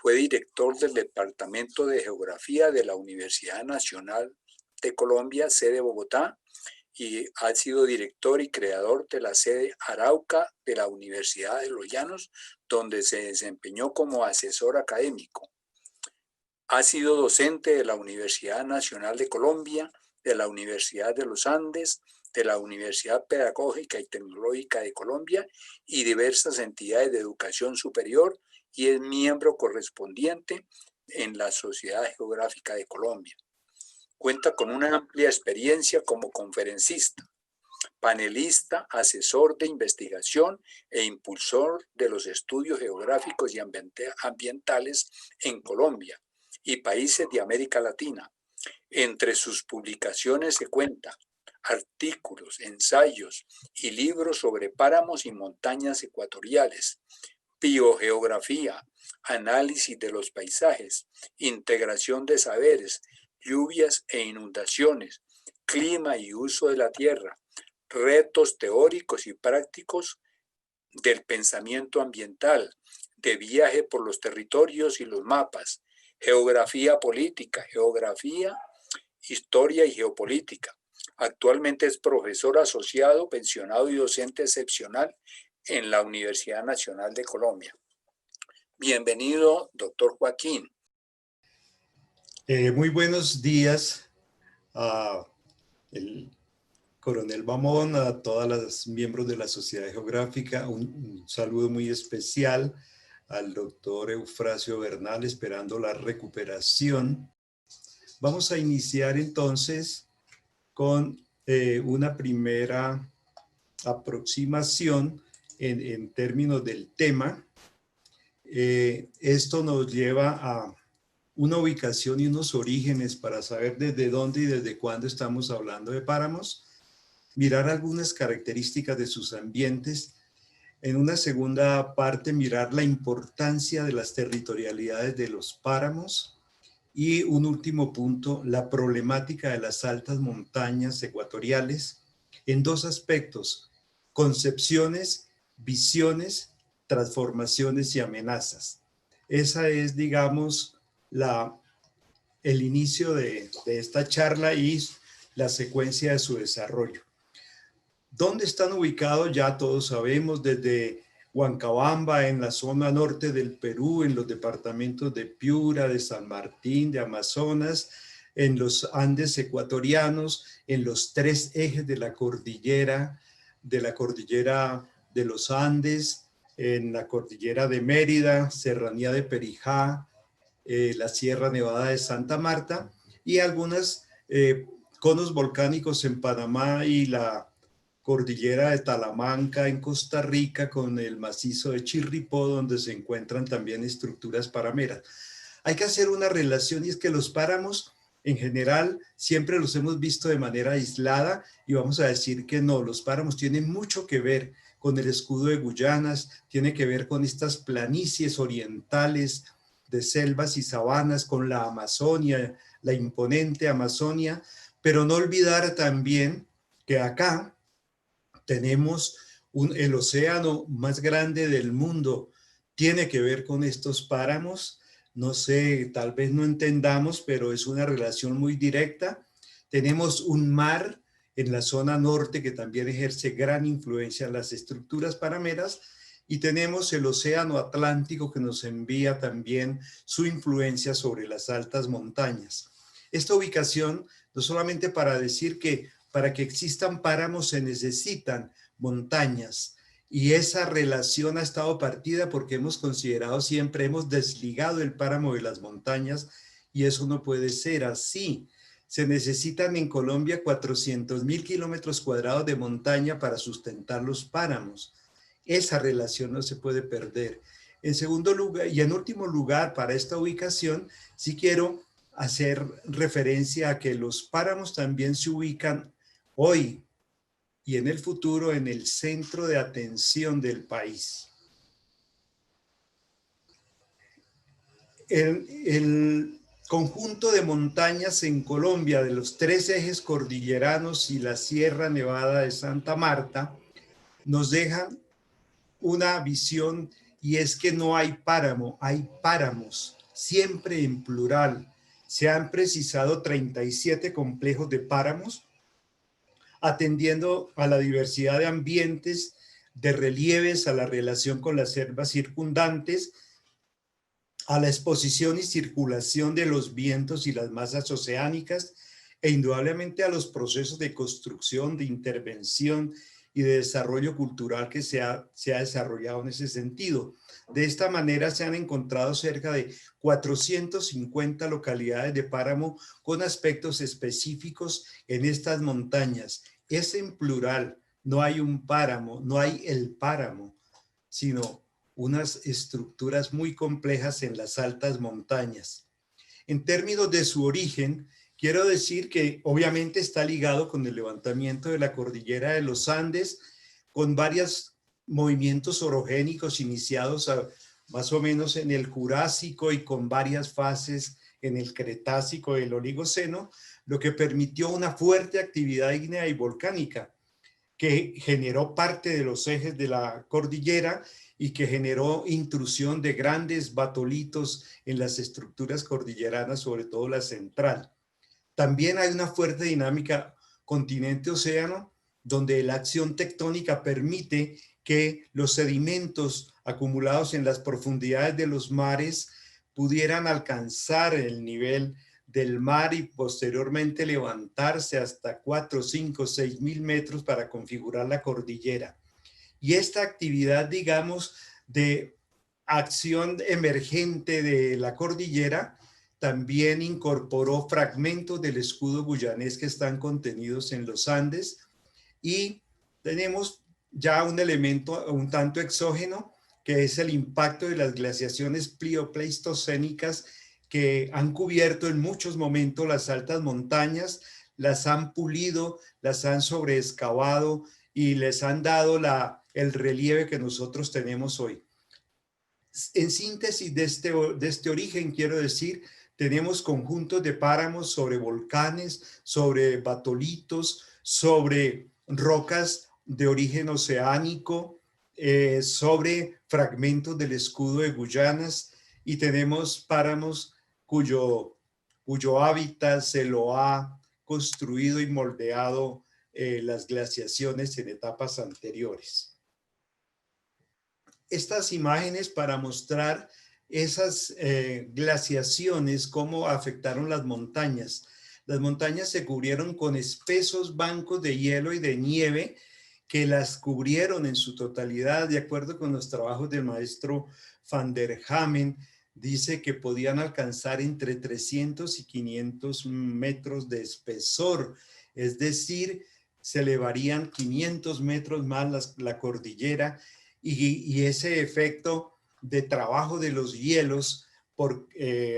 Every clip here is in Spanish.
Fue director del Departamento de Geografía de la Universidad Nacional de Colombia, sede Bogotá, y ha sido director y creador de la sede Arauca de la Universidad de los Llanos, donde se desempeñó como asesor académico. Ha sido docente de la Universidad Nacional de Colombia, de la Universidad de los Andes, de la Universidad Pedagógica y Tecnológica de Colombia y diversas entidades de educación superior, y es miembro correspondiente en la Sociedad Geográfica de Colombia. Cuenta con una amplia experiencia como conferencista, panelista, asesor de investigación e impulsor de los estudios geográficos y ambientales en Colombia y países de América Latina. Entre sus publicaciones se cuenta artículos, ensayos y libros sobre páramos y montañas ecuatoriales, biogeografía, análisis de los paisajes, integración de saberes, lluvias e inundaciones, clima y uso de la tierra, retos teóricos y prácticos del pensamiento ambiental, de viaje por los territorios y los mapas, geografía política, geografía, historia y geopolítica. Actualmente es profesor asociado, pensionado y docente excepcional en la Universidad Nacional de Colombia. Bienvenido, doctor Joaquín. Muy buenos días a el coronel Bamón, a todas las miembros de la Sociedad Geográfica. Un saludo muy especial al doctor Eufrasio Bernal, esperando la recuperación. Vamos a iniciar entonces con una primera aproximación en términos del tema. Esto nos lleva a una ubicación y unos orígenes para saber desde dónde y desde cuándo estamos hablando de páramos, mirar algunas características de sus ambientes. En una segunda parte, mirar la importancia de las territorialidades de los páramos. Y un último punto, la problemática de las altas montañas ecuatoriales en dos aspectos: concepciones, visiones, transformaciones y amenazas. Esa es, digamos, el inicio de esta charla y la secuencia de su desarrollo. ¿Dónde están ubicados? Ya todos sabemos, desde Huancabamba, en la zona norte del Perú, en los departamentos de Piura, de San Martín, de Amazonas, en los Andes ecuatorianos, en los tres ejes de la cordillera de los Andes, en la cordillera de Mérida, Serranía de Perijá, la Sierra Nevada de Santa Marta, y algunos conos volcánicos en Panamá y la cordillera de Talamanca en Costa Rica, con el macizo de Chirripó, donde se encuentran también estructuras parameras. Hay que hacer una relación, y es que los páramos en general siempre los hemos visto de manera aislada, y vamos a decir que no, los páramos tienen mucho que ver con el escudo de Guyanas, tiene que ver con estas planicies orientales de selvas y sabanas, con la Amazonia, la imponente Amazonia, pero no olvidar también que acá tenemos el océano más grande del mundo, tiene que ver con estos páramos. No sé, tal vez no entendamos, pero es una relación muy directa. Tenemos un mar en la zona norte que también ejerce gran influencia en las estructuras parameras, y tenemos el océano Atlántico que nos envía también su influencia sobre las altas montañas. Esta ubicación, no solamente para decir que para que existan páramos se necesitan montañas, y esa relación ha estado partida porque hemos considerado siempre, hemos desligado el páramo de las montañas, y eso no puede ser así. Se necesitan en Colombia 400.000 kilómetros cuadrados de montaña para sustentar los páramos. Esa relación no se puede perder. En segundo lugar, y en último lugar, para esta ubicación, sí quiero hacer referencia a que los páramos también se ubican hoy y en el futuro en el centro de atención del país. El conjunto de montañas en Colombia, de los tres ejes cordilleranos y la Sierra Nevada de Santa Marta, nos dejan una visión y es que no hay páramo, hay páramos, siempre en plural. Se han precisado 37 complejos de páramos, atendiendo a la diversidad de ambientes, de relieves, a la relación con las selvas circundantes, a la exposición y circulación de los vientos y las masas oceánicas, e indudablemente a los procesos de construcción, de intervención y de desarrollo cultural que se ha desarrollado en ese sentido. De esta manera se han encontrado cerca de 450 localidades de páramo con aspectos específicos en estas montañas. Es en plural, no hay un páramo, no hay el páramo, sino unas estructuras muy complejas en las altas montañas. En términos de su origen, quiero decir que obviamente está ligado con el levantamiento de la cordillera de los Andes, con varios movimientos orogénicos iniciados más o menos en el Jurásico y con varias fases en el Cretácico y el Oligoceno, lo que permitió una fuerte actividad ígnea y volcánica que generó parte de los ejes de la cordillera y que generó intrusión de grandes batolitos en las estructuras cordilleranas, sobre todo la central. También hay una fuerte dinámica continente-océano, donde la acción tectónica permite que los sedimentos acumulados en las profundidades de los mares pudieran alcanzar el nivel del mar y posteriormente levantarse hasta 4, 5, 6 mil metros para configurar la cordillera. Y esta actividad, digamos, de acción emergente de la cordillera también incorporó fragmentos del escudo guyanés que están contenidos en los Andes, y tenemos ya un elemento un tanto exógeno, que es el impacto de las glaciaciones pliopleistocénicas que han cubierto en muchos momentos las altas montañas, las han pulido, las han sobreexcavado y les han dado el relieve que nosotros tenemos hoy. En síntesis de este origen, quiero decir, tenemos conjuntos de páramos sobre volcanes, sobre batolitos, sobre rocas de origen oceánico, sobre fragmentos del escudo de Guyanas, y tenemos páramos cuyo hábitat se lo ha construido y moldeado las glaciaciones en etapas anteriores. Estas imágenes para mostrar esas glaciaciones, cómo afectaron las montañas. Las montañas se cubrieron con espesos bancos de hielo y de nieve que las cubrieron en su totalidad, de acuerdo con los trabajos del maestro Van der Hamen. Dice que podían alcanzar entre 300 y 500 metros de espesor, es decir, se elevarían 500 metros más la cordillera, y ese efecto de trabajo de los hielos por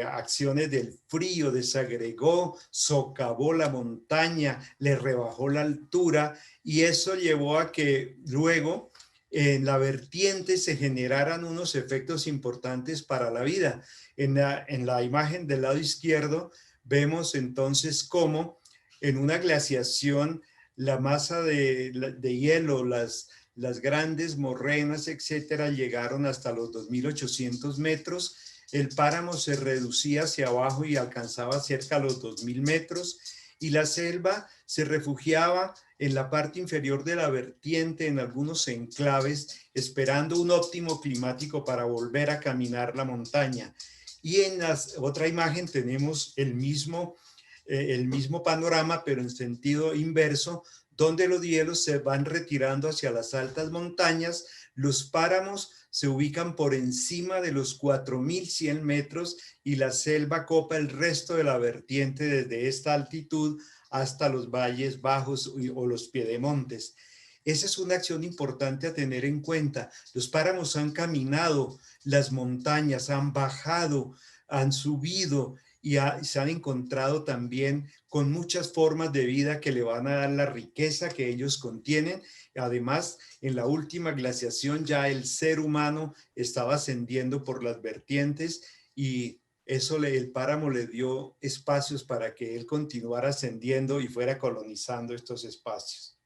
acciones del frío desagregó, socavó la montaña, le rebajó la altura, y eso llevó a que luego en la vertiente se generaran unos efectos importantes para la vida. En la imagen del lado izquierdo vemos entonces cómo en una glaciación la masa de hielo, las grandes morrenas, etcétera, llegaron hasta los 2.800 metros. El páramo se reducía hacia abajo y alcanzaba cerca de los 2.000 metros, y la selva se refugiaba en la parte inferior de la vertiente, en algunos enclaves, esperando un óptimo climático para volver a caminar la montaña. Y en la otra imagen tenemos el mismo panorama, pero en sentido inverso, donde los hielos se van retirando hacia las altas montañas. Los páramos se ubican por encima de los 4.100 metros y la selva copa el resto de la vertiente desde esta altitud hasta los valles bajos o los piedemontes. Esa es una acción importante a tener en cuenta. Los páramos han caminado las montañas, han bajado, han subido, y se han encontrado también con muchas formas de vida que le van a dar la riqueza que ellos contienen. Además, en la última glaciación ya el ser humano estaba ascendiendo por las vertientes, y eso el páramo le dio espacios para que él continuara ascendiendo y fuera colonizando estos espacios.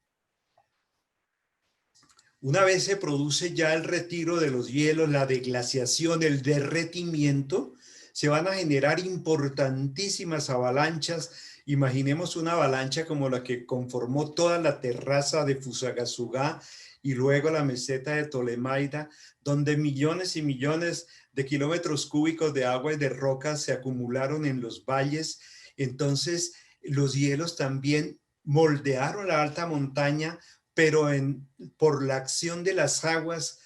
Una vez se produce ya el retiro de los hielos, la deglaciación, el derretimiento, se van a generar importantísimas avalanchas. Imaginemos una avalancha como la que conformó toda la terraza de Fusagasugá y luego la meseta de Tolemaida, donde millones y millones de kilómetros cúbicos de agua y de roca se acumularon en los valles. Entonces, los hielos también moldearon la alta montaña, pero por la acción de las aguas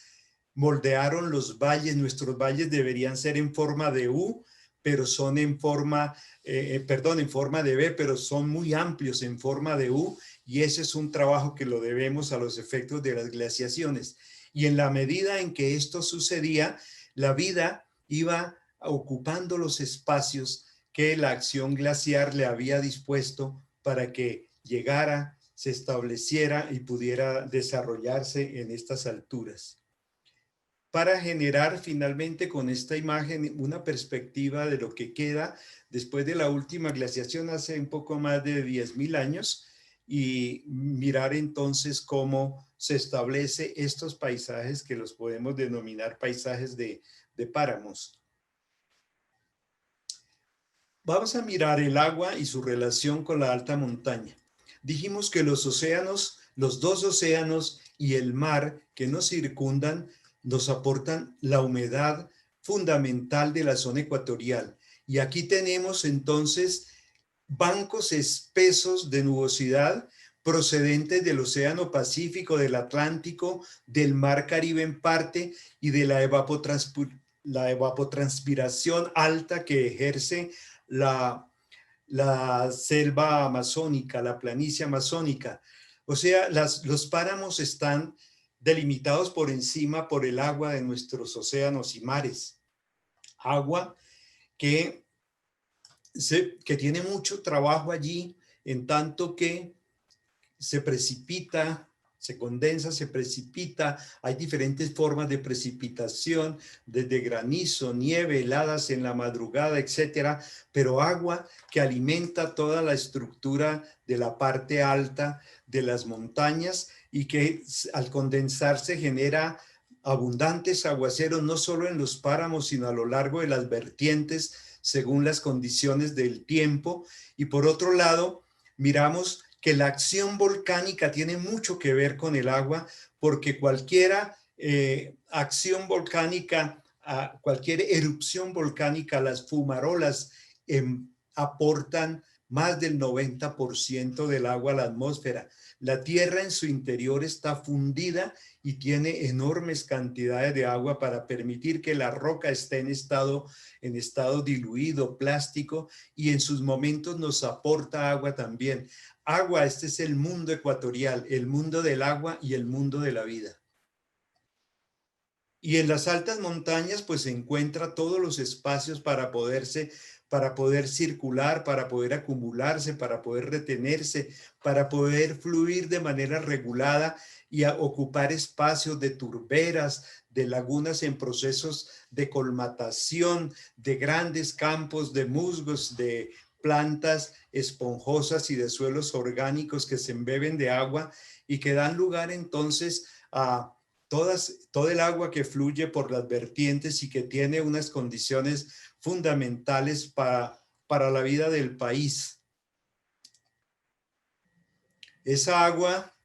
moldearon los valles. Nuestros valles deberían ser en forma de U, pero son en forma, en forma de B, pero son muy amplios en forma de U, y ese es un trabajo que lo debemos a los efectos de las glaciaciones. Y en la medida en que esto sucedía, la vida iba ocupando los espacios que la acción glaciar le había dispuesto para que llegara, se estableciera y pudiera desarrollarse en estas alturas, para generar finalmente con esta imagen una perspectiva de lo que queda después de la última glaciación hace un poco más de 10.000 años, y mirar entonces cómo se establece estos paisajes que los podemos denominar paisajes de páramos. Vamos a mirar el agua y su relación con la alta montaña. Dijimos que los océanos, los dos océanos y el mar que nos circundan nos aportan la humedad fundamental de la zona ecuatorial. Y aquí tenemos entonces bancos espesos de nubosidad procedentes del Océano Pacífico, del Atlántico, del Mar Caribe en parte, y de la evapotranspiración alta que ejerce la selva amazónica, la planicie amazónica. O sea, los páramos están delimitados por encima por el agua de nuestros océanos y mares. Agua que tiene mucho trabajo allí, en tanto que se precipita, se condensa, se precipita. Hay diferentes formas de precipitación, desde granizo, nieve, heladas en la madrugada, etcétera, pero agua que alimenta toda la estructura de la parte alta de las montañas, y que al condensarse genera abundantes aguaceros, no solo en los páramos, sino a lo largo de las vertientes, según las condiciones del tiempo. Y por otro lado, miramos que la acción volcánica tiene mucho que ver con el agua, porque cualquier acción volcánica, cualquier erupción volcánica, las fumarolas aportan más del 90% del agua a la atmósfera. La Tierra en su interior está fundida y tiene enormes cantidades de agua para permitir que la roca esté en estado diluido, plástico, y en sus momentos nos aporta agua también. Agua, este es el mundo ecuatorial, el mundo del agua y el mundo de la vida. Y en las altas montañas pues se encuentra todos los espacios para poder circular, para poder acumularse, para poder retenerse, para poder fluir de manera regulada y ocupar espacios de turberas, de lagunas en procesos de colmatación, de grandes campos de musgos, de plantas esponjosas y de suelos orgánicos que se embeben de agua y que dan lugar entonces a todo el agua que fluye por las vertientes y que tiene unas condiciones fundamentales para la vida del país. Esa agua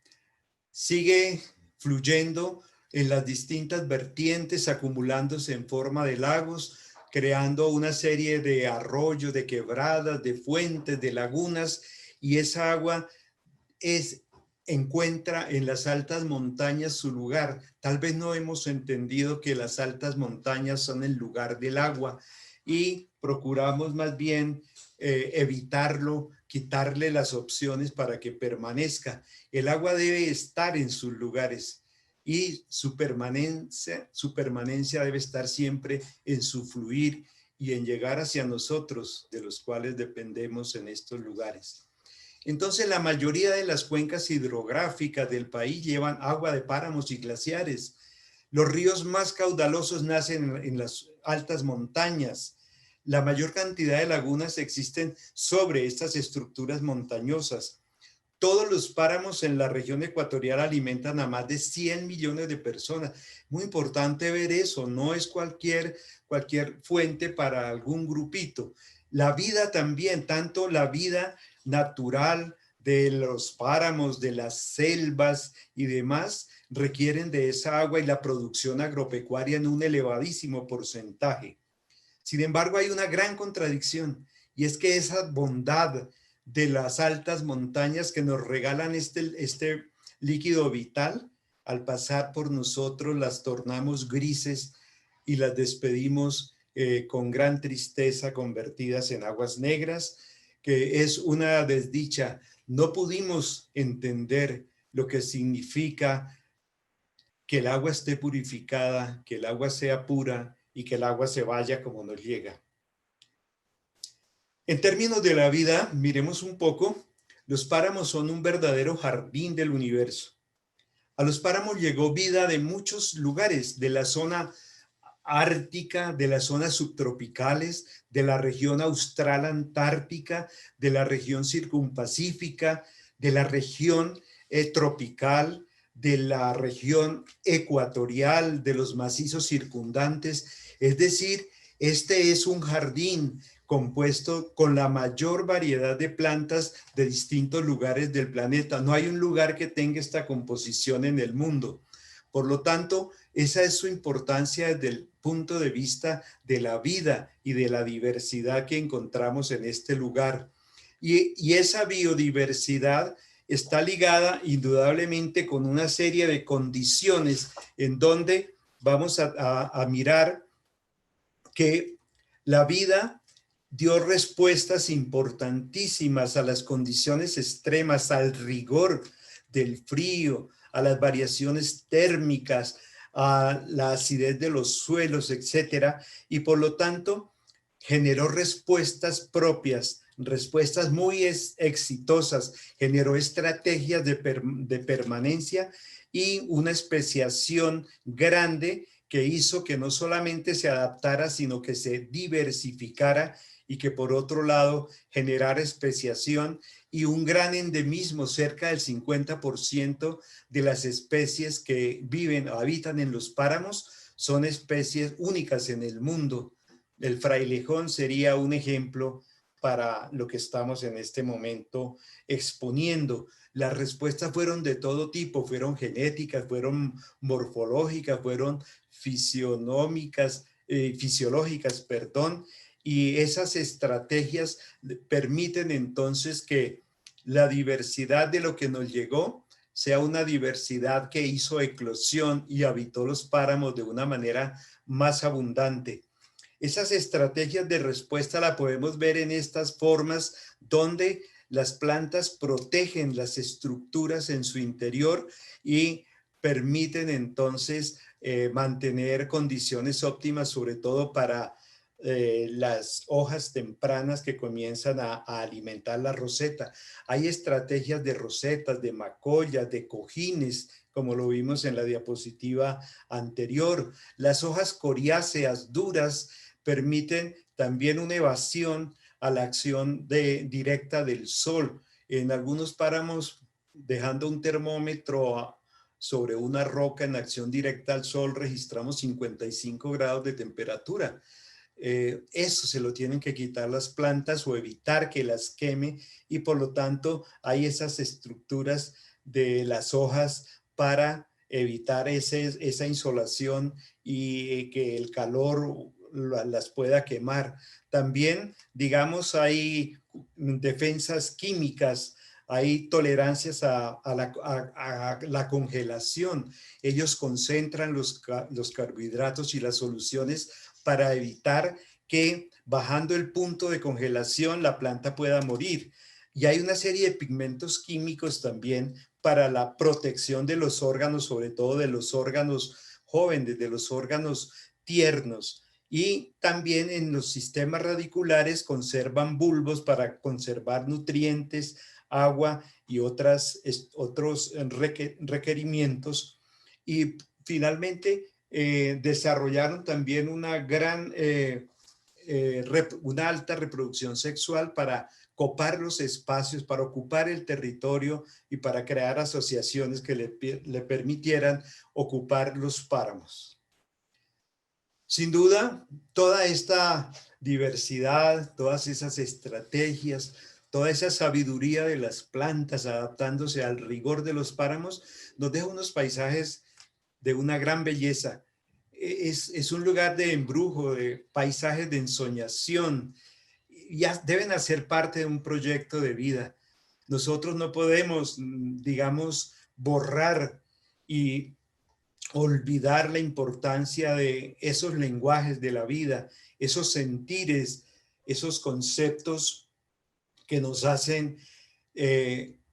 sigue fluyendo en las distintas vertientes, acumulándose en forma de lagos, creando una serie de arroyos, de quebradas, de fuentes, de lagunas, y esa agua encuentra en las altas montañas su lugar. Tal vez no hemos entendido que las altas montañas son el lugar del agua y procuramos más bien evitarlo, quitarle las opciones para que permanezca. El agua debe estar en sus lugares y su permanencia debe estar siempre en su fluir y en llegar hacia nosotros, de los cuales dependemos en estos lugares. Entonces, la mayoría de las cuencas hidrográficas del país llevan agua de páramos y glaciares. Los ríos más caudalosos nacen en las altas montañas. La mayor cantidad de lagunas existen sobre estas estructuras montañosas. Todos los páramos en la región ecuatorial alimentan a más de 100 millones de personas. Muy importante ver eso, no es cualquier fuente para algún grupito. La vida también, tanto la vida natural de los páramos, de las selvas y demás, requieren de esa agua y la producción agropecuaria en un elevadísimo porcentaje. Sin embargo, hay una gran contradicción y es que esa bondad de las altas montañas que nos regalan este líquido vital, al pasar por nosotros las tornamos grises y las despedimos con gran tristeza convertidas en aguas negras, que es una desdicha. No pudimos entender lo que significa que el agua esté purificada, que el agua sea pura y que el agua se vaya como nos llega. En términos de la vida, miremos un poco, los páramos son un verdadero jardín del universo. A los páramos llegó vida de muchos lugares, de la zona ártica, de las zonas subtropicales, de la región austral antártica, de la región circunpacífica, de la región tropical, de la región ecuatorial, de los macizos circundantes. Es decir, este es un jardín compuesto con la mayor variedad de plantas de distintos lugares del planeta. No hay un lugar que tenga esta composición en el mundo. Por lo tanto, esa es su importancia desde el punto de vista de la vida y de la diversidad que encontramos en este lugar. Y esa biodiversidad está ligada indudablemente con una serie de condiciones en donde vamos a mirar que la vida dio respuestas importantísimas a las condiciones extremas, al rigor del frío, a las variaciones térmicas, a la acidez de los suelos, etcétera, y por lo tanto generó respuestas propias, respuestas muy exitosas, generó estrategias de permanencia y una especiación grande que hizo que no solamente se adaptara, sino que se diversificara y que por otro lado generara especiación y un gran endemismo. Cerca del 50% de las especies que viven o habitan en los páramos son especies únicas en el mundo. El frailejón sería un ejemplo para lo que estamos en este momento exponiendo. Las respuestas fueron de todo tipo, fueron genéticas, fueron morfológicas, fueron fisiológicas, perdón, y esas estrategias permiten entonces que la diversidad de lo que nos llegó sea una diversidad que hizo eclosión y habitó los páramos de una manera más abundante. Esas estrategias de respuesta la podemos ver en estas formas donde las plantas protegen las estructuras en su interior y permiten entonces mantener condiciones óptimas, sobre todo para las hojas tempranas que comienzan a alimentar la roseta. Hay estrategias de rosetas, de macollas, de cojines, como lo vimos en la diapositiva anterior. Las hojas coriáceas duras permiten también una evasión a la acción directa del sol. En algunos páramos, dejando un termómetro sobre una roca en acción directa al sol, registramos 55 grados de temperatura. Eso se lo tienen que quitar las plantas o evitar que las queme y por lo tanto hay esas estructuras de las hojas para evitar esa insolación y que el calor las pueda quemar. También, digamos, hay defensas químicas, hay tolerancias a la congelación. Ellos concentran los carbohidratos y las soluciones para evitar que bajando el punto de congelación la planta pueda morir. Y hay una serie de pigmentos químicos también para la protección de los órganos, sobre todo de los órganos jóvenes, de los órganos tiernos. Y también en los sistemas radiculares conservan bulbos para conservar nutrientes, agua y otros requerimientos. Y finalmente desarrollaron también una alta reproducción sexual para copar los espacios, para ocupar el territorio y para crear asociaciones que le permitieran ocupar los páramos. Sin duda, toda esta diversidad, todas esas estrategias, toda esa sabiduría de las plantas adaptándose al rigor de los páramos, nos deja unos paisajes de una gran belleza. Es un lugar de embrujo, de paisajes de ensoñación. Ya deben hacer parte de un proyecto de vida. Nosotros no podemos, digamos, borrar y olvidar la importancia de esos lenguajes de la vida, esos sentires, esos conceptos que nos hacen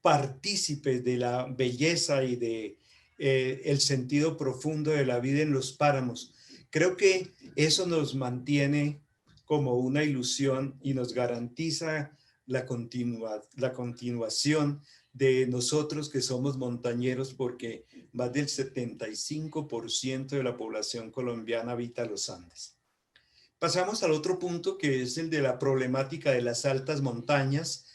partícipes de la belleza y de el sentido profundo de la vida en los páramos. Creo que eso nos mantiene como una ilusión y nos garantiza la continuación de nosotros que somos montañeros, porque más del 75% de la población colombiana habita los Andes. Pasamos al otro punto, que es el de la problemática de las altas montañas,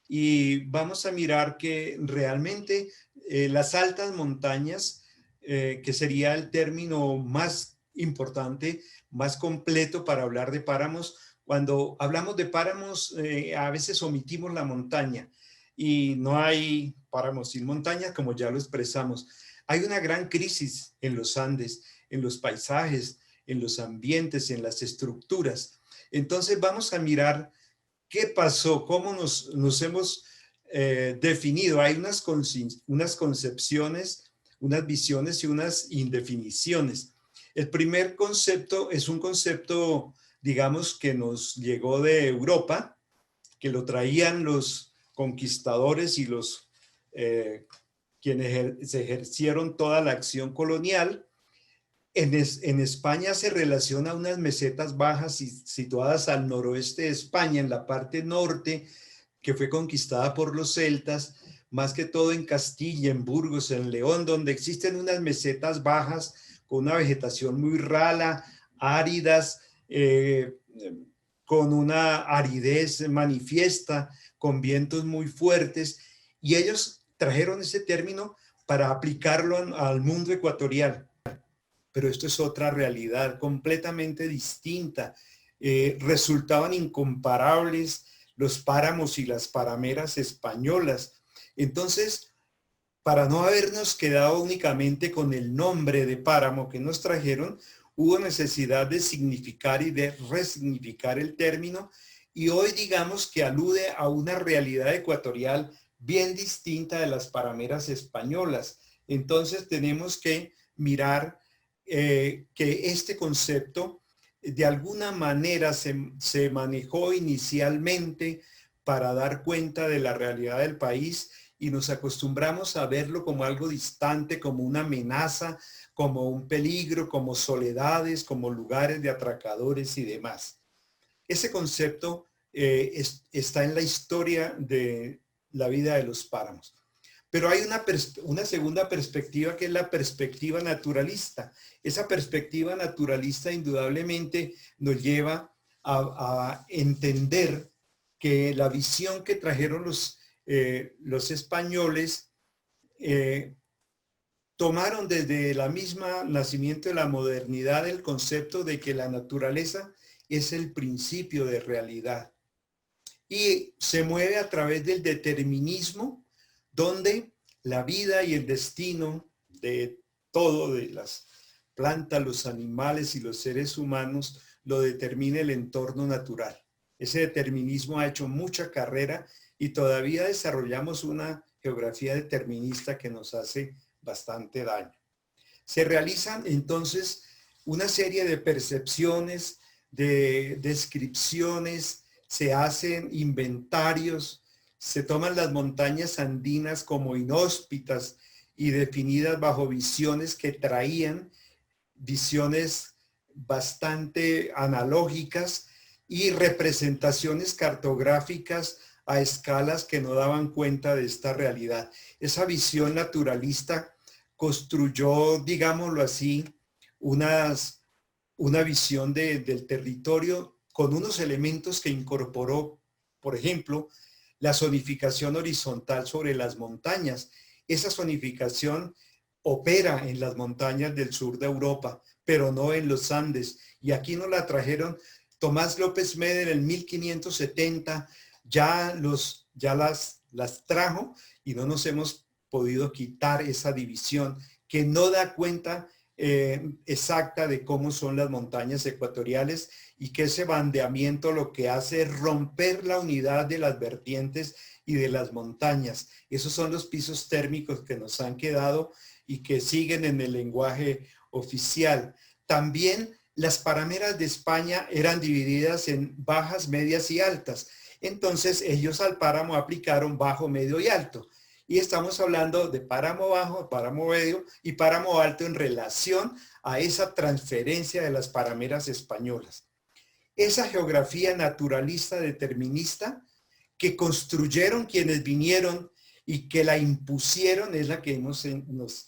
y vamos a mirar que realmente las altas montañas, que sería el término más importante, más completo para hablar de páramos. Cuando hablamos de páramos, a veces omitimos la montaña, y no hay páramos sin montaña, como ya lo expresamos. Hay una gran crisis en los Andes, en los paisajes, en los ambientes, en las estructuras. Entonces vamos a mirar qué pasó, cómo nos hemos definido. Hay unas concepciones, unas visiones y unas indefiniciones. El primer concepto es un concepto, digamos, que nos llegó de Europa, que lo traían los conquistadores y los quienes ejercieron toda la acción colonial. En España se relaciona a unas mesetas bajas situadas al noroeste de España, en la parte norte, que fue conquistada por los celtas, más que todo en Castilla, en Burgos, en León, donde existen unas mesetas bajas con una vegetación muy rala, áridas, con una aridez manifiesta, con vientos muy fuertes, y ellos trajeron ese término para aplicarlo al mundo ecuatorial. Pero esto es otra realidad completamente distinta. Resultaban incomparables los páramos y las parameras españolas. Entonces, para no habernos quedado únicamente con el nombre de páramo que nos trajeron, hubo necesidad de significar y de resignificar el término, y hoy digamos que alude a una realidad ecuatorial bien distinta de las parameras españolas. Entonces tenemos que mirar que este concepto de alguna manera se manejó inicialmente para dar cuenta de la realidad del país, y nos acostumbramos a verlo como algo distante, como una amenaza, como un peligro, como soledades, como lugares de atracadores y demás. Ese concepto está en la historia de la vida de los páramos. Pero hay una segunda perspectiva, que es la perspectiva naturalista. Esa perspectiva naturalista indudablemente nos lleva a entender que la visión que trajeron los españoles tomaron desde la misma nacimiento de la modernidad el concepto de que la naturaleza es el principio de realidad y se mueve a través del determinismo, donde la vida y el destino de todo, de las plantas, los animales y los seres humanos, lo determina el entorno natural. Ese determinismo ha hecho mucha carrera y todavía desarrollamos una geografía determinista que nos hace bastante daño. Se realizan entonces una serie de percepciones, de descripciones, se hacen inventarios, se toman las montañas andinas como inhóspitas y definidas bajo visiones que traían visiones bastante analógicas y representaciones cartográficas a escalas que no daban cuenta de esta realidad. Esa visión naturalista construyó, digámoslo así, una visión del territorio con unos elementos que incorporó, por ejemplo, la zonificación horizontal sobre las montañas. Esa zonificación opera en las montañas del sur de Europa, pero no en los Andes. Y aquí nos la trajeron Tomás López Meder en el 1570, ya las trajo y no nos hemos podido quitar esa división que no da cuenta exacta de cómo son las montañas ecuatoriales y que ese bandeamiento lo que hace es romper la unidad de las vertientes y de las montañas. Esos son los pisos térmicos que nos han quedado y que siguen en el lenguaje oficial. También las parameras de España eran divididas en bajas, medias y altas. Entonces ellos al páramo aplicaron bajo, medio y alto. Y estamos hablando de páramo bajo, páramo medio y páramo alto en relación a esa transferencia de las parameras españolas. Esa geografía naturalista determinista que construyeron quienes vinieron y que la impusieron es la que nos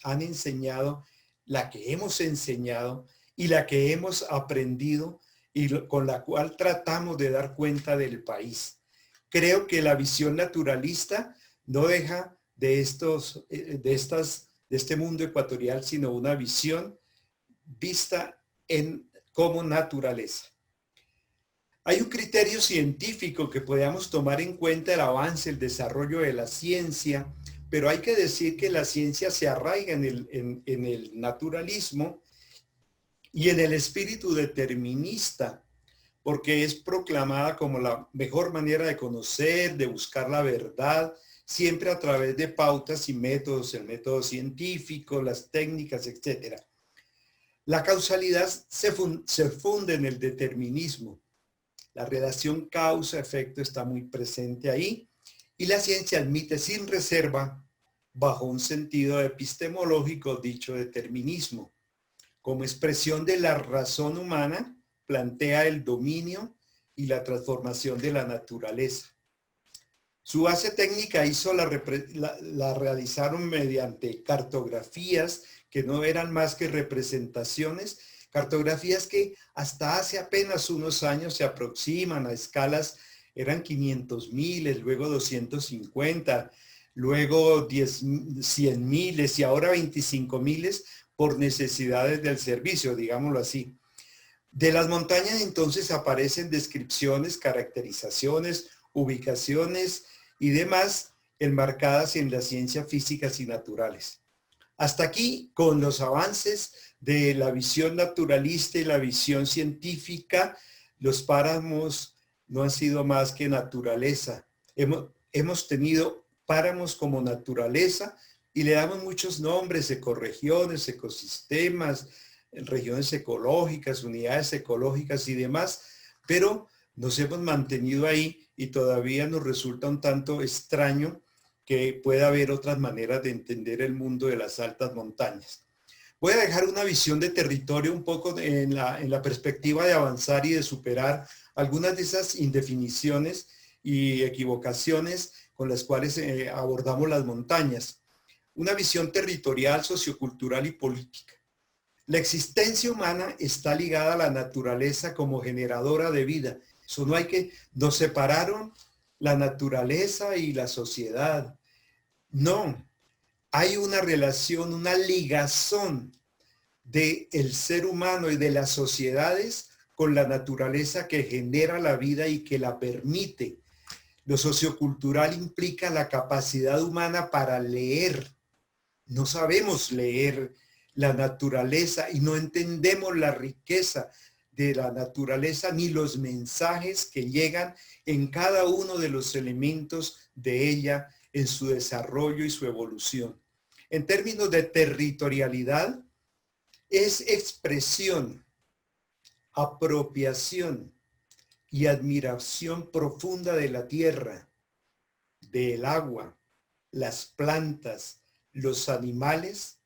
han enseñado, la que hemos enseñado y la que hemos aprendido y con la cual tratamos de dar cuenta del país. Creo que la visión naturalista no deja de este mundo ecuatorial, sino una visión vista como naturaleza. Hay un criterio científico que podamos tomar en cuenta el avance, el desarrollo de la ciencia, pero hay que decir que la ciencia se arraiga en el naturalismo y en el espíritu determinista, porque es proclamada como la mejor manera de conocer, de buscar la verdad, siempre a través de pautas y métodos, el método científico, las técnicas, etc. La causalidad se funde en el determinismo. La relación causa-efecto está muy presente ahí y la ciencia admite sin reserva, bajo un sentido epistemológico, dicho determinismo. Como expresión de la razón humana, plantea el dominio y la transformación de la naturaleza. Su base técnica la realizaron mediante cartografías que no eran más que representaciones, cartografías que hasta hace apenas unos años se aproximan a escalas, eran 500.000, luego 250, luego 100.000 y ahora 25.000 por necesidades del servicio, digámoslo así. De las montañas entonces aparecen descripciones, caracterizaciones, ubicaciones y demás enmarcadas en las ciencias físicas y naturales. Hasta aquí con los avances de la visión naturalista y la visión científica, los páramos no han sido más que naturaleza. Hemos tenido páramos como naturaleza y le damos muchos nombres: ecorregiones, ecosistemas, regiones ecológicas, unidades ecológicas y demás, pero nos hemos mantenido ahí y todavía nos resulta un tanto extraño que pueda haber otras maneras de entender el mundo de las altas montañas. Voy a dejar una visión de territorio un poco en la perspectiva de avanzar y de superar algunas de esas indefiniciones y equivocaciones con las cuales abordamos las montañas. Una visión territorial, sociocultural y política. La existencia humana está ligada a la naturaleza como generadora de vida. Eso no hay que... Nos separaron la naturaleza y la sociedad. No, hay una relación, una ligazón del ser humano y de las sociedades con la naturaleza que genera la vida y que la permite. Lo sociocultural implica la capacidad humana para leer. No sabemos leer la naturaleza y no entendemos la riqueza de la naturaleza ni los mensajes que llegan en cada uno de los elementos de ella en su desarrollo y su evolución. En términos de territorialidad, es expresión, apropiación y admiración profunda de la tierra, del agua, las plantas, los animales,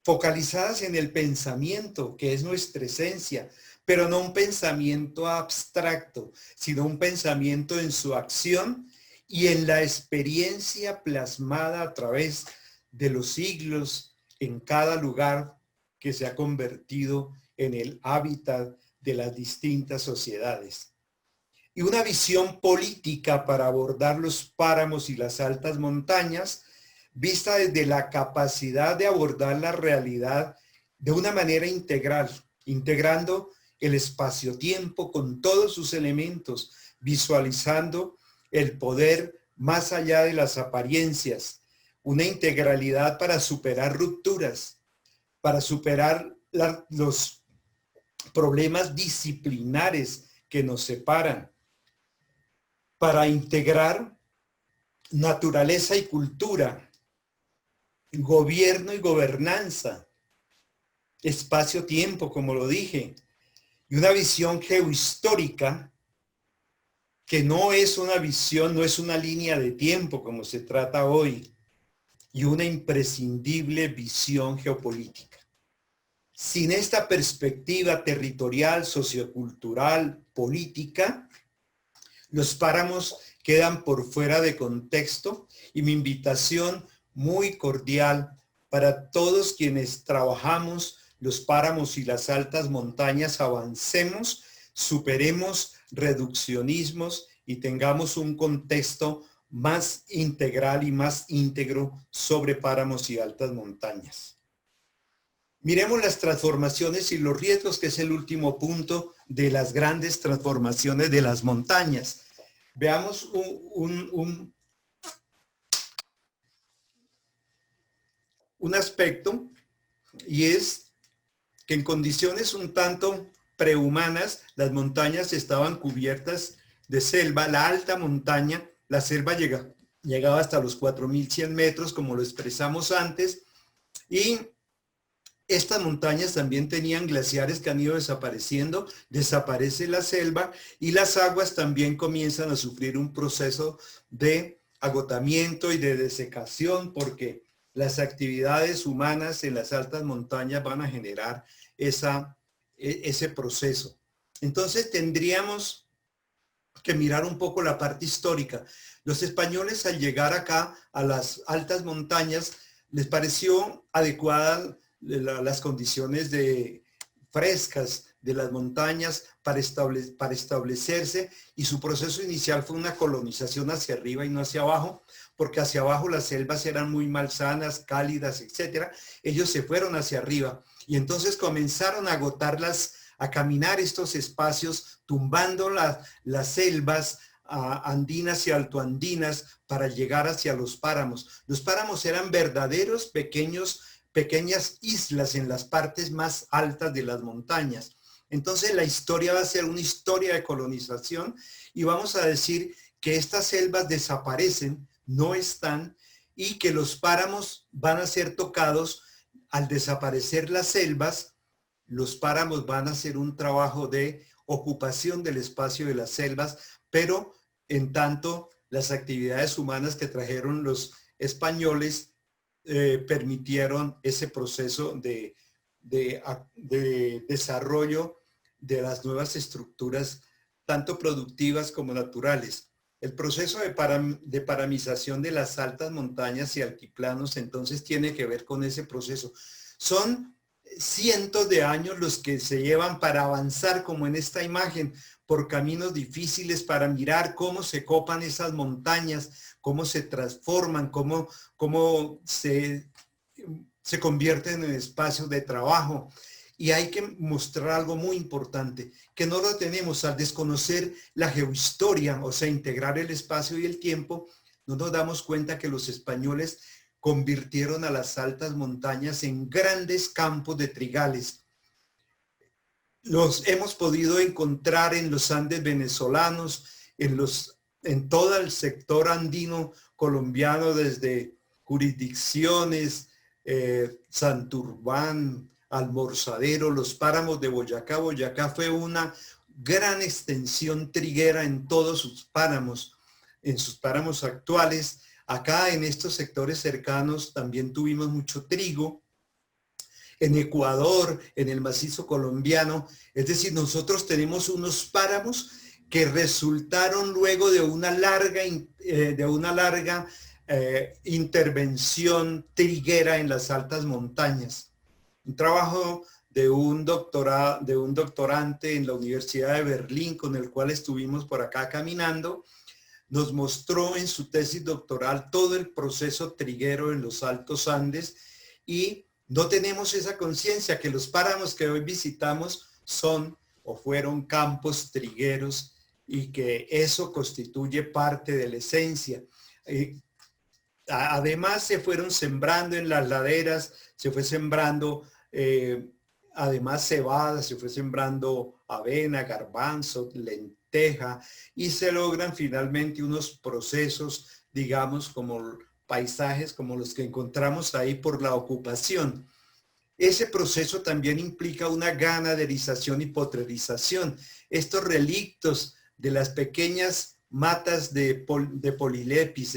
focalizadas en el pensamiento, que es nuestra esencia, pero no un pensamiento abstracto, sino un pensamiento en su acción y en la experiencia plasmada a través de los siglos en cada lugar que se ha convertido en el hábitat de las distintas sociedades. y una visión política para abordar los páramos y las altas montañas, vista desde la capacidad de abordar la realidad de una manera integral, integrando el espacio-tiempo con todos sus elementos, visualizando el poder más allá de las apariencias, una integralidad para superar rupturas, para superar los problemas disciplinares que nos separan, para integrar naturaleza y cultura, gobierno y gobernanza, espacio-tiempo, como lo dije, y una visión geohistórica que no es una visión, no es una línea de tiempo como se trata hoy, y una imprescindible visión geopolítica. Sin esta perspectiva territorial, sociocultural, política, los páramos quedan por fuera de contexto y mi invitación muy cordial para todos quienes trabajamos los páramos y las altas montañas, avancemos, superemos reduccionismos y tengamos un contexto más integral y más íntegro sobre páramos y altas montañas. Miremos las transformaciones y los riesgos, que es el último punto de las grandes transformaciones de las montañas. Veamos un aspecto, y es que en condiciones un tanto prehumanas, las montañas estaban cubiertas de selva. La alta montaña, la selva llegaba hasta los 4.100 metros, como lo expresamos antes, y estas montañas también tenían glaciares que han ido desapareciendo, desaparece la selva y las aguas también comienzan a sufrir un proceso de agotamiento y de desecación, porque las actividades humanas en las altas montañas van a generar ese proceso. Entonces tendríamos que mirar un poco la parte histórica. Los españoles, al llegar acá a las altas montañas, les pareció adecuada las condiciones frescas de las montañas para establecerse, y su proceso inicial fue una colonización hacia arriba y no hacia abajo, porque hacia abajo las selvas eran muy malsanas, cálidas, etcétera. Ellos se fueron hacia arriba y entonces comenzaron a agotarlas, a caminar estos espacios, tumbando las selvas andinas y altoandinas para llegar hacia los páramos. Los páramos eran verdaderos pequeñas islas en las partes más altas de las montañas. Entonces la historia va a ser una historia de colonización y vamos a decir que estas selvas desaparecen, no están, y que los páramos van a ser tocados. Al desaparecer las selvas, los páramos van a hacer un trabajo de ocupación del espacio de las selvas, pero en tanto las actividades humanas que trajeron los españoles permitieron ese proceso de desarrollo de las nuevas estructuras, tanto productivas como naturales. El proceso de paramización de las altas montañas y altiplanos entonces tiene que ver con ese proceso. Son cientos de años los que se llevan para avanzar, como en esta imagen, por caminos difíciles, para mirar cómo se copan esas montañas, cómo se transforman, cómo se convierten en espacios de trabajo. Y hay que mostrar algo muy importante, que no lo tenemos al desconocer la geohistoria, o sea, integrar el espacio y el tiempo. No nos damos cuenta que los españoles convirtieron a las altas montañas en grandes campos de trigales. Los hemos podido encontrar en los Andes venezolanos, en todo el sector andino colombiano, desde jurisdicciones, Santurbán, Almorzadero, los páramos de Boyacá. Boyacá fue una gran extensión triguera en todos sus páramos actuales. Acá en estos sectores cercanos también tuvimos mucho trigo. En Ecuador, en el macizo colombiano. Es decir, nosotros tenemos unos páramos que resultaron luego de una larga intervención triguera en las altas montañas. Un trabajo de un doctorante en la Universidad de Berlín, con el cual estuvimos por acá caminando. Nos mostró en su tesis doctoral todo el proceso triguero en los Altos Andes, y no tenemos esa conciencia que los páramos que hoy visitamos son o fueron campos trigueros, y que eso constituye parte de la esencia. Además se fueron sembrando en las laderas, se fue sembrando además cebada, se fue sembrando avena, garbanzo, lenteja, y se logran finalmente unos procesos, digamos, como paisajes como los que encontramos ahí por la ocupación. Ese proceso también implica una ganaderización y potrerización. Estos relictos de las pequeñas matas de polilepis,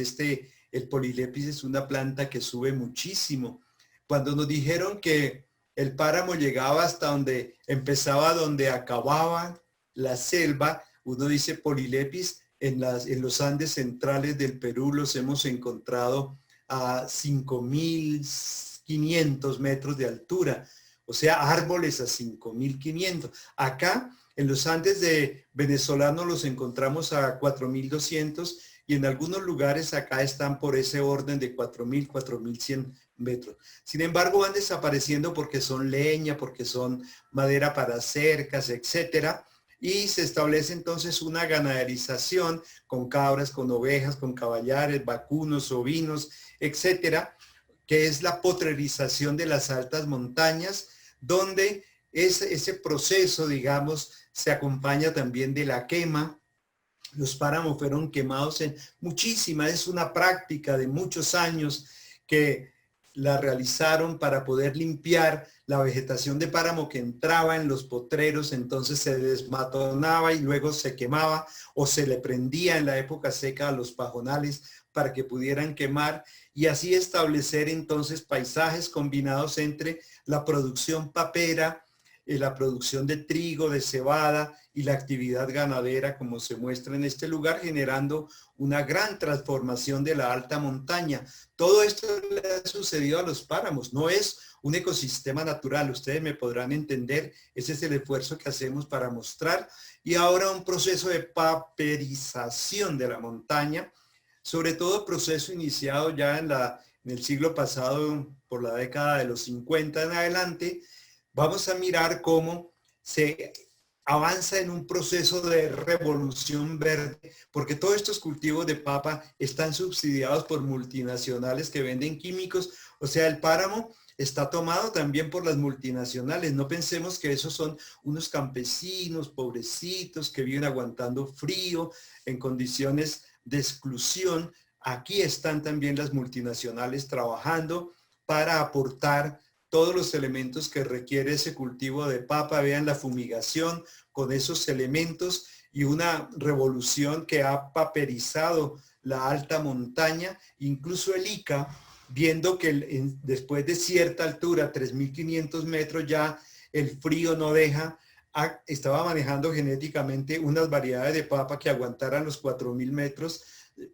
el polilepis es una planta que sube muchísimo. Cuando nos dijeron que el páramo llegaba hasta donde empezaba, donde acababa la selva, uno dice polilepis, en los Andes centrales del Perú los hemos encontrado a 5.500 metros de altura, o sea, árboles a 5.500. Acá en los Andes de venezolanos los encontramos a 4.200, y en algunos lugares acá están por ese orden de 4.000, 4.100 metros. Sin embargo, van desapareciendo porque son leña, porque son madera para cercas, etcétera, y se establece entonces una ganaderización con cabras, con ovejas, con caballares, vacunos, ovinos, etcétera, que es la potrerización de las altas montañas, donde ese proceso, digamos, se acompaña también de la quema. Los páramos fueron quemados en muchísimas, es una práctica de muchos años que la realizaron para poder limpiar la vegetación de páramo que entraba en los potreros, entonces se desmatonaba y luego se quemaba, o se le prendía en la época seca a los pajonales para que pudieran quemar, y así establecer entonces paisajes combinados entre la producción papera, la producción de trigo, de cebada y la actividad ganadera, como se muestra en este lugar, generando una gran transformación de la alta montaña. Todo esto le ha sucedido a los páramos, no es un ecosistema natural, ustedes me podrán entender, ese es el esfuerzo que hacemos para mostrar. Y ahora un proceso de paperización de la montaña, sobre todo proceso iniciado ya en el siglo pasado, por la década de los 50 en adelante. Vamos a mirar cómo se avanza en un proceso de revolución verde, porque todos estos cultivos de papa están subsidiados por multinacionales que venden químicos. O sea, el páramo está tomado también por las multinacionales. No pensemos que esos son unos campesinos pobrecitos que viven aguantando frío en condiciones de exclusión. Aquí están también las multinacionales trabajando para aportar todos los elementos que requiere ese cultivo de papa. Vean la fumigación con esos elementos y una revolución que ha paperizado la alta montaña. Incluso el ICA, viendo que después de cierta altura, 3.500 metros, ya el frío no deja, estaba manejando genéticamente unas variedades de papa que aguantaran los 4.000 metros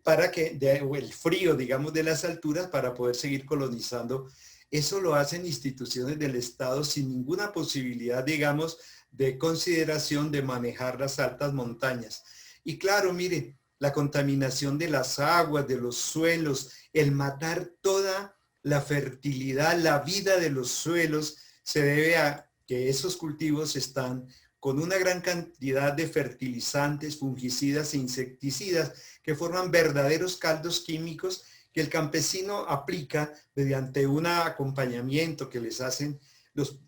para que el frío, digamos, de las alturas, para poder seguir colonizando. Eso lo hacen instituciones del Estado sin ninguna posibilidad, digamos, de consideración de manejar las altas montañas. Y claro, mire, la contaminación de las aguas, de los suelos, el matar toda la fertilidad, la vida de los suelos, se debe a que esos cultivos están con una gran cantidad de fertilizantes, fungicidas e insecticidas que forman verdaderos caldos químicos que el campesino aplica mediante un acompañamiento que les hacen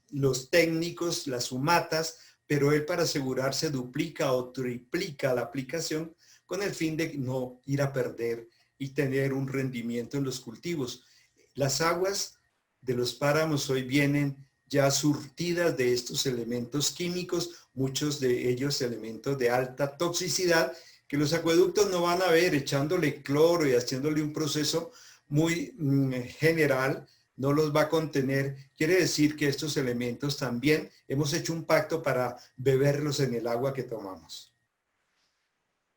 los técnicos, las humatas, pero él, para asegurarse, duplica o triplica la aplicación con el fin de no ir a perder y tener un rendimiento en los cultivos. Las aguas de los páramos hoy vienen ya surtidas de estos elementos químicos, muchos de ellos elementos de alta toxicidad, que los acueductos no van a ver echándole cloro y haciéndole un proceso muy general, no los va a contener. Quiere decir que estos elementos también hemos hecho un pacto para beberlos en el agua que tomamos.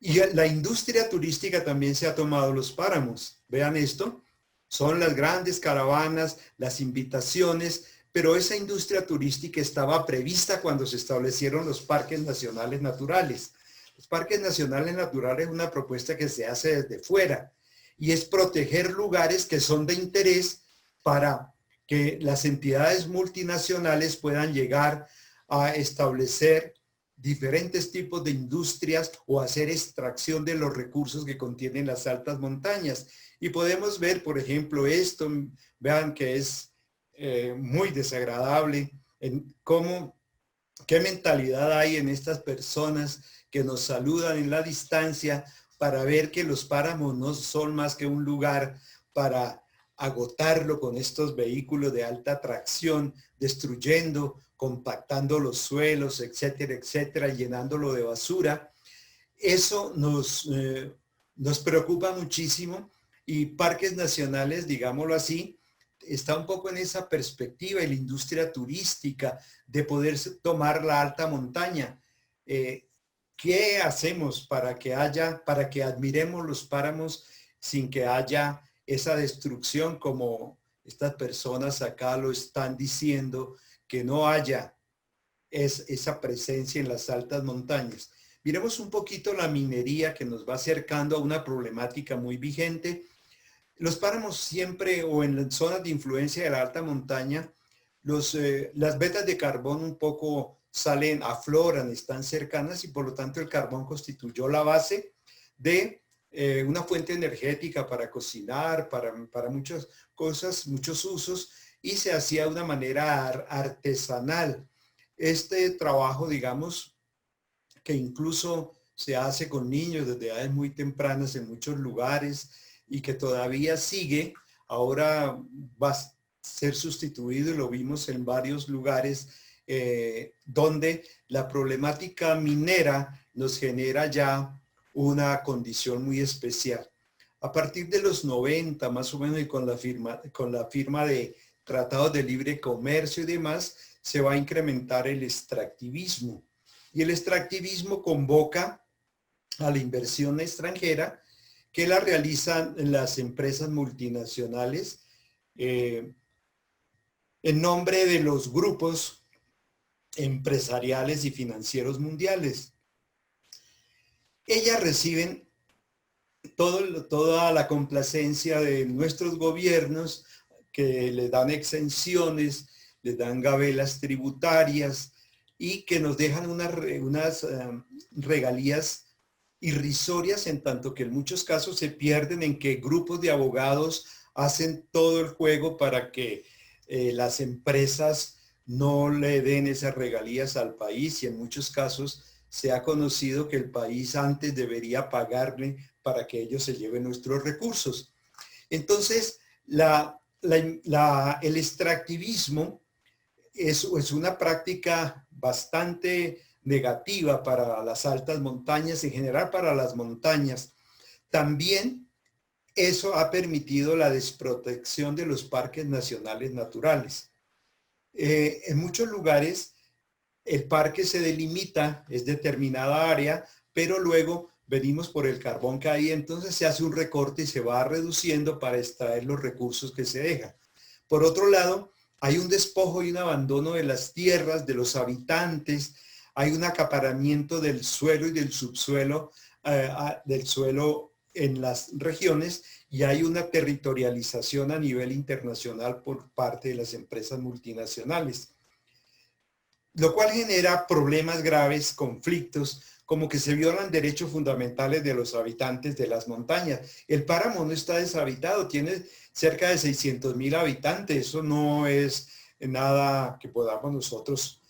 Y la industria turística también se ha tomado los páramos. Vean esto, son las grandes caravanas, las invitaciones pero esa industria turística estaba prevista cuando se establecieron los parques nacionales naturales. Los parques nacionales naturales es una propuesta que se hace desde fuera y es proteger lugares que son de interés para que las entidades multinacionales puedan llegar a establecer diferentes tipos de industrias o hacer extracción de los recursos que contienen las altas montañas. Y podemos ver, por ejemplo, esto, vean que es muy desagradable, en cómo, qué mentalidad hay en estas personas que nos saludan en la distancia para ver que los páramos no son más que un lugar para agotarlo con estos vehículos de alta tracción, destruyendo, compactando los suelos, etcétera, etcétera, llenándolo de basura. Eso nos preocupa muchísimo y parques nacionales, digámoslo así, está un poco en esa perspectiva y la industria turística de poder tomar la alta montaña. ¿Qué hacemos para que admiremos los páramos sin que haya esa destrucción como estas personas acá lo están diciendo, que no haya esa presencia en las altas montañas? Miremos un poquito la minería que nos va acercando a una problemática muy vigente. Los páramos siempre, o en las zonas de influencia de la alta montaña, las vetas de carbón un poco salen, afloran, están cercanas y por lo tanto el carbón constituyó la base de una fuente energética para cocinar, para muchas cosas, muchos usos, y se hacía de una manera artesanal. Este trabajo, digamos, que incluso se hace con niños desde edades muy tempranas en muchos lugares y que todavía sigue, ahora va a ser sustituido y lo vimos en varios lugares donde la problemática minera nos genera ya una condición muy especial. A partir de los 90, más o menos, y con la firma de tratados de libre comercio y demás, se va a incrementar el extractivismo. Y el extractivismo convoca a la inversión extranjera que la realizan las empresas multinacionales en nombre de los grupos empresariales y financieros mundiales. Ellas reciben toda la complacencia de nuestros gobiernos que les dan exenciones, les dan gabelas tributarias y que nos dejan unas regalías irrisorias, en tanto que en muchos casos se pierden en que grupos de abogados hacen todo el juego para que las empresas no le den esas regalías al país, y en muchos casos se ha conocido que el país antes debería pagarle para que ellos se lleven nuestros recursos. Entonces, el extractivismo es una práctica bastante negativa para las altas montañas, en general para las montañas. También eso ha permitido la desprotección de los parques nacionales naturales. En muchos lugares el parque se delimita, es determinada área, pero luego venimos por el carbón que hay, entonces se hace un recorte y se va reduciendo para extraer los recursos que se dejan. Por otro lado, hay un despojo y un abandono de las tierras, de los habitantes, hay un acaparamiento del suelo y del subsuelo, del suelo en las regiones, y hay una territorialización a nivel internacional por parte de las empresas multinacionales, lo cual genera problemas graves, conflictos, como que se violan derechos fundamentales de los habitantes de las montañas. El páramo no está deshabitado, tiene cerca de 600,000 habitantes, eso no es nada que podamos nosotros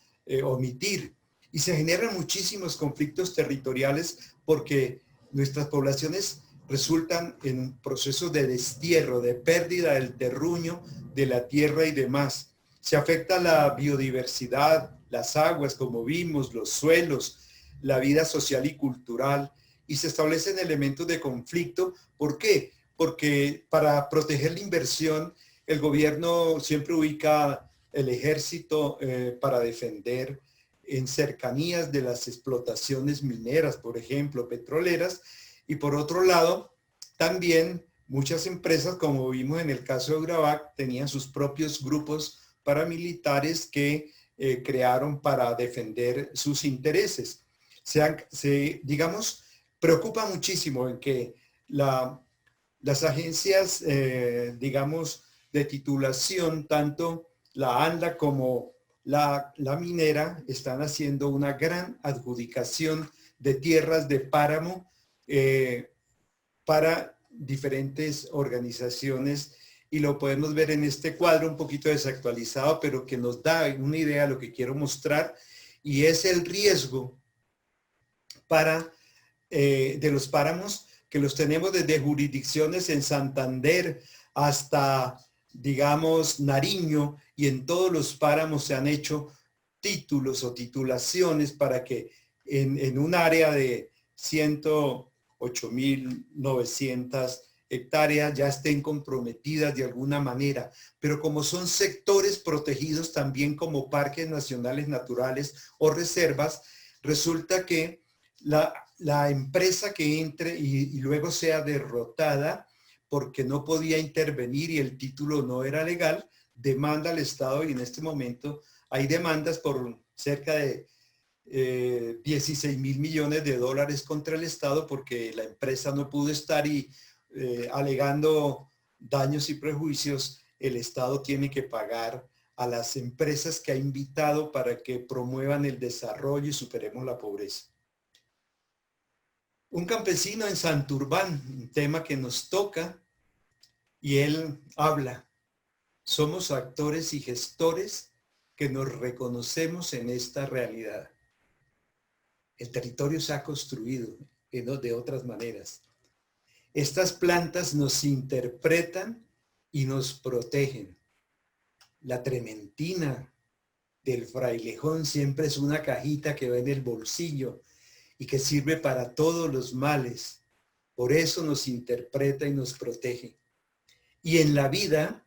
omitir. Y se generan muchísimos conflictos territoriales porque nuestras poblaciones resultan en procesos de destierro, de pérdida del terruño, de la tierra y demás. Se afecta la biodiversidad, las aguas, como vimos, los suelos, la vida social y cultural, y se establecen elementos de conflicto. ¿Por qué? Porque para proteger la inversión, el gobierno siempre ubica el ejército para defender en cercanías de las explotaciones mineras, por ejemplo, petroleras, y por otro lado, también muchas empresas, como vimos en el caso de Euravac, tenían sus propios grupos paramilitares que crearon para defender sus intereses. Digamos, preocupa muchísimo en que las agencias, digamos, de titulación, tanto la ANLA como la minera, están haciendo una gran adjudicación de tierras de páramo para diferentes organizaciones, y lo podemos ver en este cuadro un poquito desactualizado, pero que nos da una idea de lo que quiero mostrar, y es el riesgo de los páramos, que los tenemos desde jurisdicciones en Santander hasta, digamos, Nariño, y en todos los páramos se han hecho títulos o titulaciones para que en un área de 108.900 hectáreas ya estén comprometidas de alguna manera, pero como son sectores protegidos también como parques nacionales naturales o reservas, resulta que la empresa que entre y luego sea derrotada porque no podía intervenir y el título no era legal, demanda al Estado, y en este momento hay demandas por cerca de 16.000 millones de dólares contra el Estado porque la empresa no pudo estar, y alegando daños y prejuicios, el Estado tiene que pagar a las empresas que ha invitado para que promuevan el desarrollo y superemos la pobreza. Un campesino en Santurbán, un tema que nos toca, y él habla: somos actores y gestores que nos reconocemos en esta realidad. El territorio se ha construido de otras maneras. Estas plantas nos interpretan y nos protegen. La trementina del frailejón siempre es una cajita que va en el bolsillo y que sirve para todos los males. Por eso nos interpreta y nos protege. Y en la vida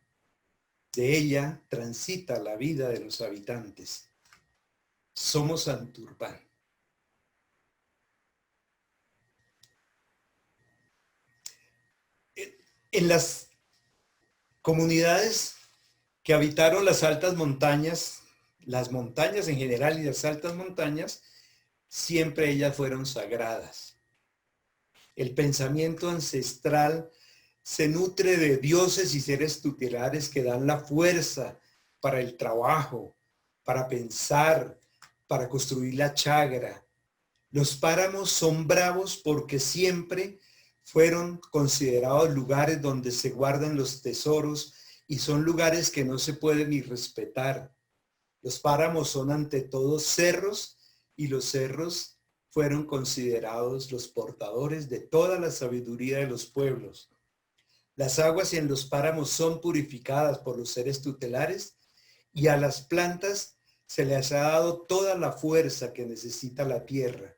de ella transita la vida de los habitantes. Somos Santurbán. En las comunidades que habitaron las altas montañas, las montañas en general y las altas montañas, siempre ellas fueron sagradas. El pensamiento ancestral se nutre de dioses y seres tutelares que dan la fuerza para el trabajo, para pensar, para construir la chagra. Los páramos son bravos porque siempre fueron considerados lugares donde se guardan los tesoros, y son lugares que no se pueden ni respetar. Los páramos son ante todo cerros, y los cerros fueron considerados los portadores de toda la sabiduría de los pueblos. Las aguas en los páramos son purificadas por los seres tutelares, y a las plantas se les ha dado toda la fuerza que necesita la tierra.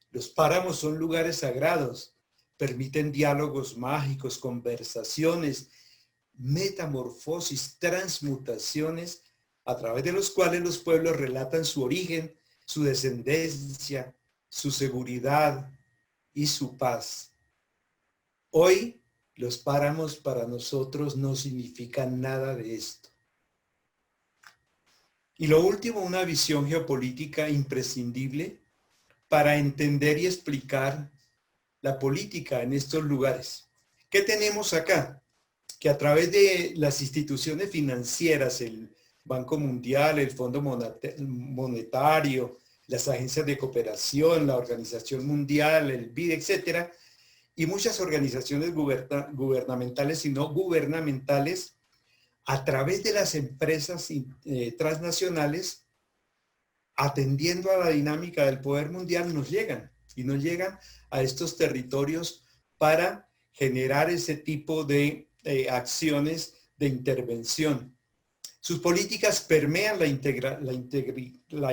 Los páramos son lugares sagrados, permiten diálogos mágicos, conversaciones, metamorfosis, transmutaciones, a través de los cuales los pueblos relatan su origen, su descendencia, su seguridad y su paz. Hoy, los páramos para nosotros no significan nada de esto. Y lo último, una visión geopolítica imprescindible para entender y explicar la política en estos lugares. ¿Qué tenemos acá? Que a través de las instituciones financieras, el Banco Mundial, el Fondo Monetario, las agencias de cooperación, la Organización Mundial, el BID, etcétera, y muchas organizaciones gubernamentales y no gubernamentales, a través de las empresas transnacionales, atendiendo a la dinámica del poder mundial, nos llegan a estos territorios para generar ese tipo de acciones de intervención. Sus políticas permean la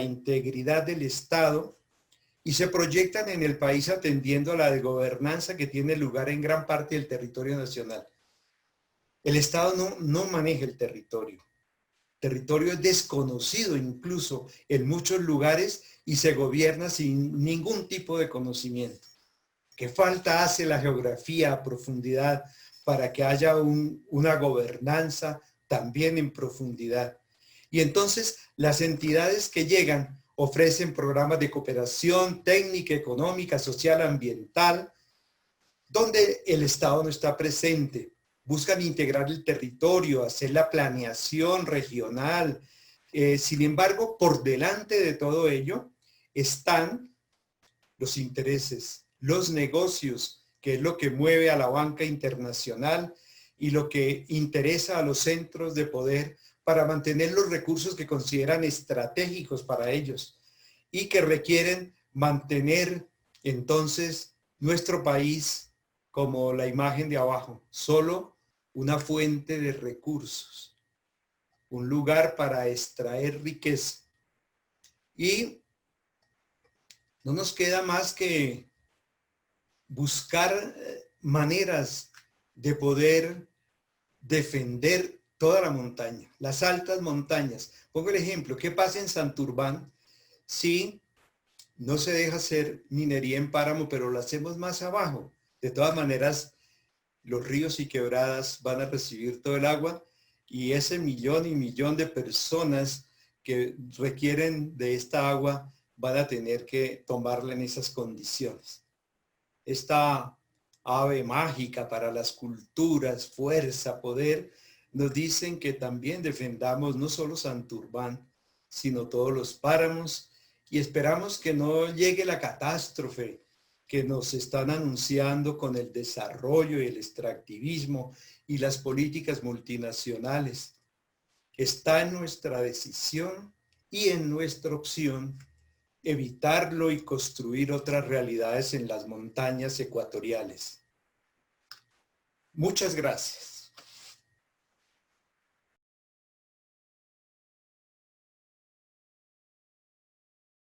integridad del Estado y se proyectan en el país atendiendo a la desgobernanza que tiene lugar en gran parte del territorio nacional. El Estado no maneja el territorio. El territorio es desconocido incluso en muchos lugares y se gobierna sin ningún tipo de conocimiento. ¿Qué falta hace la geografía a profundidad para que haya una gobernanza también en profundidad? Y entonces las entidades que llegan ofrecen programas de cooperación técnica, económica, social, ambiental, donde el Estado no está presente. Buscan integrar el territorio, hacer la planeación regional. Sin embargo, por delante de todo ello están los intereses, los negocios, que es lo que mueve a la banca internacional y lo que interesa a los centros de poder para mantener los recursos que consideran estratégicos para ellos y que requieren mantener entonces nuestro país como la imagen de abajo, solo una fuente de recursos, un lugar para extraer riqueza. Y no nos queda más que buscar maneras de poder defender toda la montaña, las altas montañas. Pongo el ejemplo, ¿qué pasa en Santurbán si no se deja hacer minería en páramo, pero lo hacemos más abajo? De todas maneras, los ríos y quebradas van a recibir todo el agua y ese millón y millón de personas que requieren de esta agua van a tener que tomarla en esas condiciones. Esta ave mágica para las culturas, fuerza, poder, nos dicen que también defendamos no solo Santurbán, sino todos los páramos, y esperamos que no llegue la catástrofe que nos están anunciando con el desarrollo y el extractivismo y las políticas multinacionales. Está en nuestra decisión y en nuestra opción evitarlo y construir otras realidades en las montañas ecuatoriales. Muchas gracias.